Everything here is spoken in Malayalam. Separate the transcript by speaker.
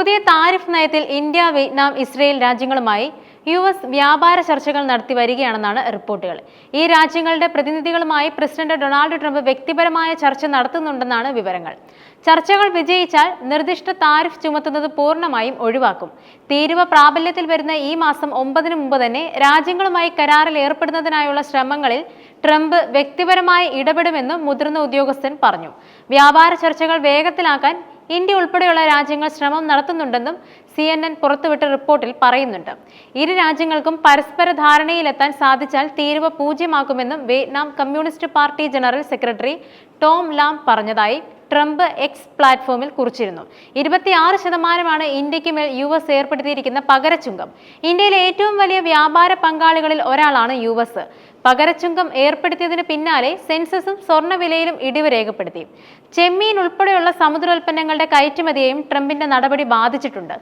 Speaker 1: പുതിയ താരിഫ് നയത്തിൽ ഇന്ത്യ, വിയറ്റ്നാം, ഇസ്രയേൽ രാജ്യങ്ങളുമായി യുഎസ് വ്യാപാര ചർച്ചകൾ നടത്തി വരികയാണെന്നാണ് റിപ്പോർട്ടുകൾ. ഈ രാജ്യങ്ങളുടെ പ്രതിനിധികളുമായി പ്രസിഡന്റ് ഡൊണാൾഡ് ട്രംപ് വ്യക്തിപരമായ ചർച്ച നടത്തുന്നുണ്ടെന്നാണ് വിവരങ്ങൾ. ചർച്ചകൾ വിജയിച്ചാൽ നിർദ്ദിഷ്ട താരിഫ് ചുമത്തുന്നത് പൂർണ്ണമായും ഒഴിവാക്കും. തീരുവ പ്രാബല്യത്തിൽ വരുന്ന ഈ മാസം 9-ന് മുമ്പ് തന്നെ രാജ്യങ്ങളുമായി കരാറിൽ ഏർപ്പെടുന്നതിനായുള്ള ശ്രമങ്ങളിൽ ട്രംപ് വ്യക്തിപരമായി ഇടപെടുമെന്നും മുതിർന്ന ഉദ്യോഗസ്ഥൻ പറഞ്ഞു. വ്യാപാര ചർച്ചകൾ വേഗത്തിലാക്കാൻ ഇന്ത്യ ഉൾപ്പെടെയുള്ള രാജ്യങ്ങൾ ശ്രമം നടത്തുന്നുണ്ടെന്നും CNN പുറത്തുവിട്ട റിപ്പോർട്ടിൽ പറയുന്നുണ്ട്. ഇരു രാജ്യങ്ങൾക്കും പരസ്പര ധാരണയിലെത്താൻ സാധിച്ചാൽ തീരുവ പൂജ്യമാക്കുമെന്നും Vietnam communist party general secretary To Lam പറഞ്ഞതായി ട്രംപ് എക്സ് പ്ലാറ്റ്ഫോമിൽ കുറിച്ചിരുന്നു. 26% ഇന്ത്യക്ക് മേൽ US ഏർപ്പെടുത്തിയിരിക്കുന്ന പകരച്ചുങ്കം. ഇന്ത്യയിലെ ഏറ്റവും വലിയ വ്യാപാര പങ്കാളികളിൽ ഒരാളാണ് US. പകരച്ചുങ്കം ഏർപ്പെടുത്തിയതിന് പിന്നാലെ സെൻസസും സ്വർണ്ണവിലയിലും ഇടിവ് രേഖപ്പെടുത്തി. ചെമ്മീൻ ഉൾപ്പെടെയുള്ള സമുദ്രോൽപ്പന്നങ്ങളുടെ കയറ്റുമതിയെയും ട്രംപിന്റെ നടപടി ബാധിച്ചിട്ടുണ്ട്.